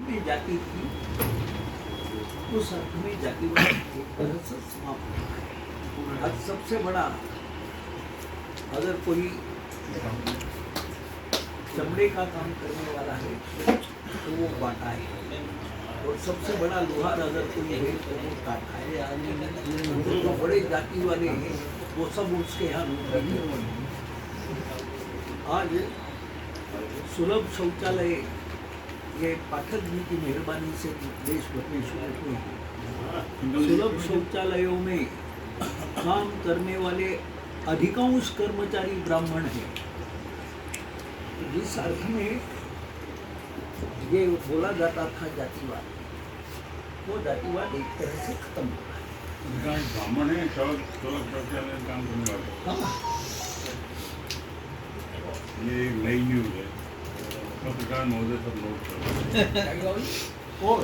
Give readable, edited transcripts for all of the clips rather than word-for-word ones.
में जाति थी, उस अर्थ में जातिवाद एक तरह से समाप्त हुआ है। आज सबसे बड़ा अगर कोई चमड़े का काम करने वाला है तो वो बाटा है, और सबसे बड़ा लोहार अगर कोई है तो वो काटा है। तो बड़े जाति वाले हैं वो सब उसके यहाँ नहीं। आज सुलभ शौचालय ये पाठक जी की मेहरबानी से देश भर में शुरू हुए हैं। सुलभ शौचालयों में काम करने वाले अधिकांश कर्मचारी ब्राह्मण हैं। जिस अर्थ में ये बोला जाता था जातिवाद, वो जातिवाद एक तरह से खत्म हो रहा है। ब्राह्मण है सुलभ शौचालय में काम करने वाले, ये नई न्यूज है। पत्रकार महोदय सब नोट कर और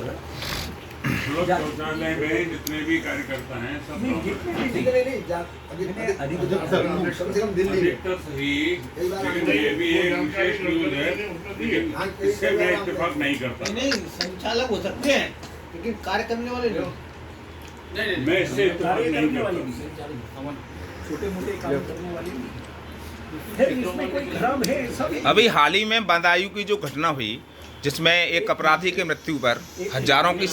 सुलभ शौचालय में जितने भी कार्यकर्ता हैं सब अधिकतर सही, लेकिन ये भी एक विशेष न्यूज है, लेकिन इससे मैं इत्तेफाक नहीं करता। नहीं, संचालक हो सकते हैं लेकिन कार्य करने वाले लोग नहीं, मैं इससे इत्तेफाक नहीं करता। छोटे मोटे काम करने वाले नहीं। फिर इसमें कोई खराब है सब। अभी हाल ही में बदायूं की जो घटना हुई जिसमें एक अपराधी की मृत्यु पर हजारों की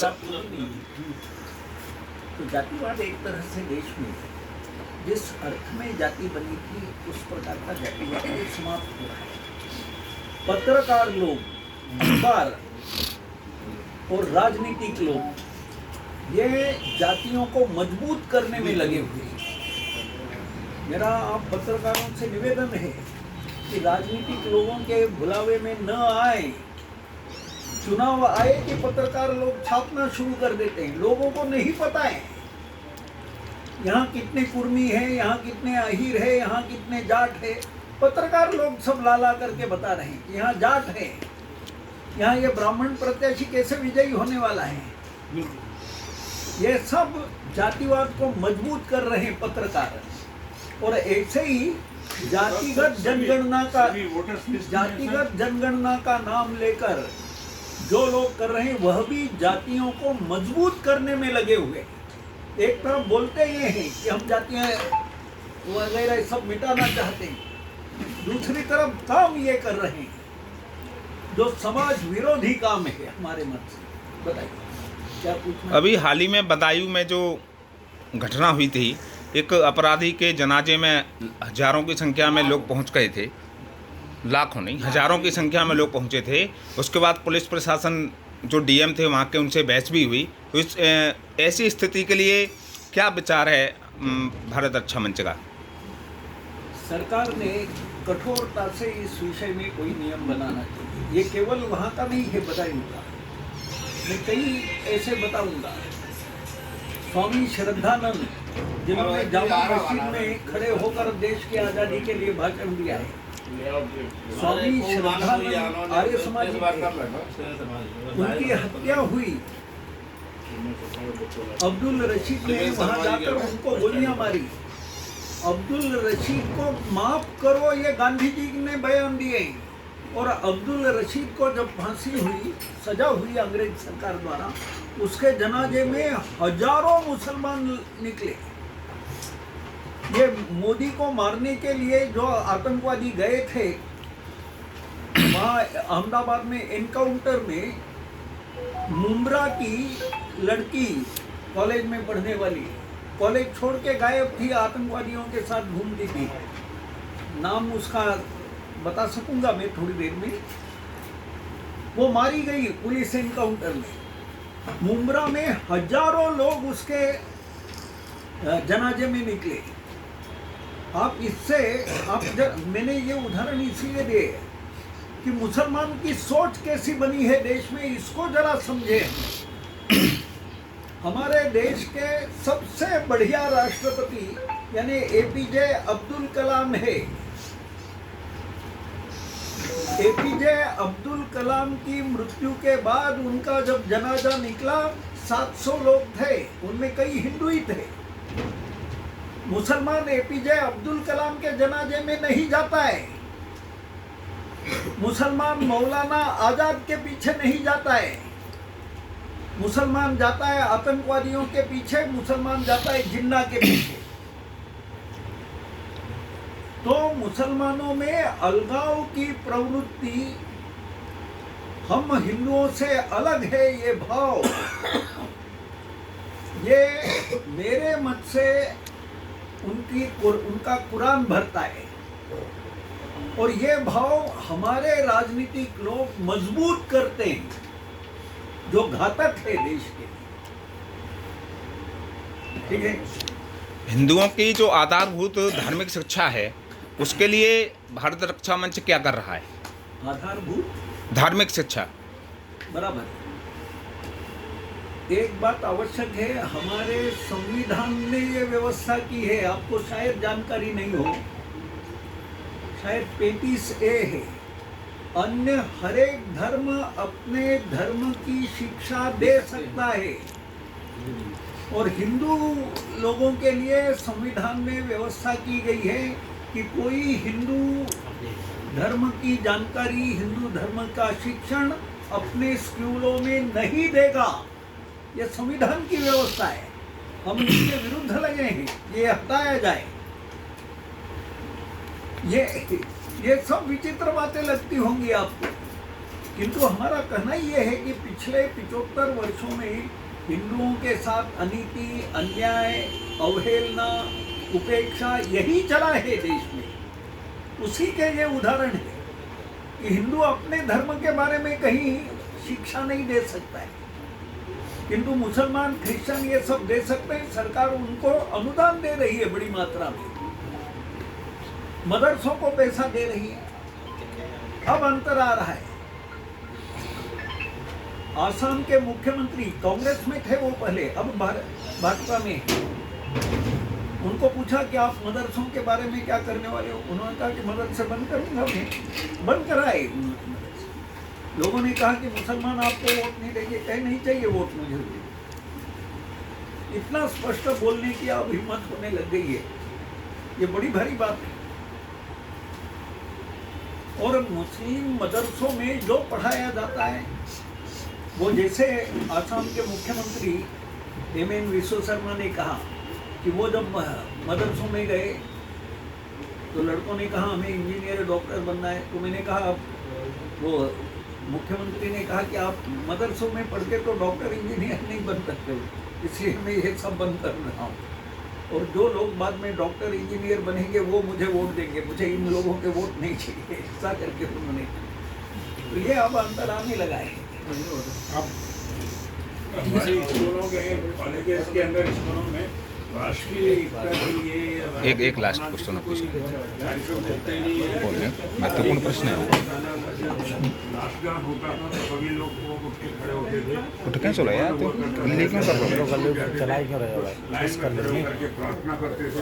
तो जातिवाद एक तरह से देश में जिस अर्थ में जाति बनी थी उस प्रकार का जातिवाद समाप्त हो रहा है। पत्रकार लोग, अखबार और राजनीतिक लोग ये जातियों को मजबूत करने में लगे हुए हैं। मेरा आप पत्रकारों से निवेदन है कि राजनीतिक लोगों के बुलावे में न आए। चुनाव आए कि पत्रकार लोग छापना शुरू कर देते हैं। लोगों को नहीं पता है यहाँ कितने कुर्मी है, यहाँ कितने अहीर है, यहाँ कितने जाट है। पत्रकार लोग सब लाला करके बता रहे हैं कि यहाँ जाट है, यहाँ ये ब्राह्मण प्रत्याशी कैसे विजयी होने वाला है। ये सब जातिवाद को मजबूत कर रहे हैं पत्रकार। और ऐसे ही जातिगत जनगणना का नाम लेकर जो लोग कर रहे हैं वह भी जातियों को मजबूत करने में लगे हुए। एक तरफ बोलते ये हैं कि हम जातियां वगैरह सब मिटाना चाहते हैं, दूसरी तरफ काम ये कर रहे हैं जो समाज विरोधी काम है हमारे मत से। बताइए क्या पूछना। अभी हाल ही में बदायूं में जो घटना हुई थी, एक अपराधी के जनाजे में हजारों की संख्या में लोग पहुंच गए थे, लाखों नहीं हजारों की संख्या में लोग पहुंचे थे। उसके बाद पुलिस प्रशासन जो डीएम थे वहां के उनसे बहस भी हुई। तो इस ऐसी स्थिति के लिए क्या विचार है भारत रक्षा मंच का? सरकार ने कठोरता से इस विषय में कोई नियम बनाना चाहिए। ये केवल वहाँ का नहीं है बदायूं का, मैं कई ऐसे बताऊंगा। स्वामी श्रद्धानंद जिन्होंने जामा मस्जिद में खड़े होकर देश की आज़ादी के लिए भाषण दिया है, स्वामी श्रद्धानंद आर्य समाज उनकी हत्या हुई। अब्दुल रशीद ने वहां जाकर उनको गोलियां मारी। अब्दुल रशीद को माफ करो ये गांधी जी ने बयान दिए। और अब्दुल रशीद को जब फांसी हुई, सजा हुई अंग्रेज सरकार द्वारा, उसके जनाजे में हजारों मुसलमान निकले। ये मोदी को मारने के लिए जो आतंकवादी गए थे वहाँ अहमदाबाद में एनकाउंटर में मुंब्रा की लड़की कॉलेज में पढ़ने वाली, कॉलेज छोड़ के गायब थी, आतंकवादियों के साथ घूमती थी। नाम उसका बता सकूंगा मैं थोड़ी देर में। वो मारी गई पुलिस एनकाउंटर में। मुंब्रा में हजारों लोग उसके जनाजे में निकले। आप इससे मैंने ये उदाहरण इसलिए दिए कि मुसलमान की सोच कैसी बनी है देश में, इसको जरा समझे। हमारे देश के सबसे बढ़िया राष्ट्रपति यानी एपीजे अब्दुल कलाम है। एपीजे अब्दुल कलाम की मृत्यु के बाद उनका जब जनाजा निकला 700 लोग थे, उनमें कई हिंदू ही थे। मुसलमान एपीजे अब्दुल कलाम के जनाजे में नहीं जाता है। मुसलमान मौलाना आजाद के पीछे नहीं जाता है। मुसलमान जाता है आतंकवादियों के पीछे, मुसलमान जाता है जिन्ना के पीछे। तो मुसलमानों में अलगाव की प्रवृत्ति, हम हिंदुओं से अलग है ये भाव, ये मेरे मत से उनका कुरान भरता है। और ये भाव हमारे राजनीतिक लोग मजबूत करते हैं, जो घातक है देश के लिए। ठीक है। हिंदुओं की जो आधारभूत धार्मिक शिक्षा है उसके लिए भारत रक्षा मंच क्या कर रहा है? आधारभूत धार्मिक शिक्षा बराबर। एक बात आवश्यक है, हमारे संविधान ने ये व्यवस्था की है, आपको शायद जानकारी नहीं हो, शायद 35A है, अन्य हरेक धर्म अपने धर्म की शिक्षा दे सकता है। और हिंदू लोगों के लिए संविधान में व्यवस्था की गई है कि कोई हिंदू धर्म की जानकारी, हिंदू धर्म का शिक्षण अपने स्कूलों में नहीं देगा। यह संविधान की व्यवस्था है, हम इसके विरुद्ध लगे हैं, ये हटाया जाए। ये सब विचित्र बातें लगती होंगी आपको, किंतु हमारा कहना यह है कि पिछले 75 वर्षों में हिंदुओं के साथ अनीति, अन्याय, अवहेलना, उपेक्षा यही चला है देश में। उसी के ये उदाहरण है कि हिंदू अपने धर्म के बारे में कहीं शिक्षा नहीं दे सकता है, किंतु मुसलमान, क्रिश्चियन ये सब दे सकते हैं। सरकार उनको अनुदान दे रही है बड़ी मात्रा में, मदरसों को पैसा दे रही है। अब अंतर आ रहा है। आसाम के मुख्यमंत्री कांग्रेस में थे वो पहले, अब भाजपा में है। उनको पूछा कि आप मदरसों के बारे में क्या करने वाले हो? उन्होंने कहा कि मदरसे बंद करूंगा मैं। बंद कराए। लोगों ने कहा कि मुसलमान आपको वोट नहीं देंगे, कहीं नहीं चाहिए वोट मुझे। इतना स्पष्ट बोलने की अब हिम्मत होने लग गई है, ये बड़ी भारी बात है। और मुस्लिम मदरसों में जो पढ़ाया जाता है वो, जैसे आसाम के मुख्यमंत्री हेमंत बिस्वा शर्मा ने कहा कि वो जब मदरसों में गए तो लड़कों ने कहा हमें इंजीनियर, डॉक्टर बनना है। तो मैंने कहा, वो मुख्यमंत्री ने कहा कि आप मदरसों में पढ़ के तो डॉक्टर, इंजीनियर नहीं बन सकते हो, इसलिए मैं ये सब बंद कर रहा हूँ। और जो लोग बाद में डॉक्टर, इंजीनियर बनेंगे वो मुझे वोट देंगे, मुझे इन लोगों के वोट नहीं चाहिए, ऐसा करके उन्होंने। तो ये अब अंतर आने लगा है। अब स्कूलों के कॉलेजेस के अंदर, स्कूलों में राष्ट्रीय एकता के लिए एक लास्ट क्वेश्चन महत्वपूर्ण प्रश्न है। राष्ट्रगान होता था तो सभी लोग उठ के खड़े होते थे। उठ क्यों चलो यार, तुम गले क्यों कर रहे हो? चला ही क्यों रहे हो भाई? लाइन में खड़े होकर के प्रार्थना करते थे।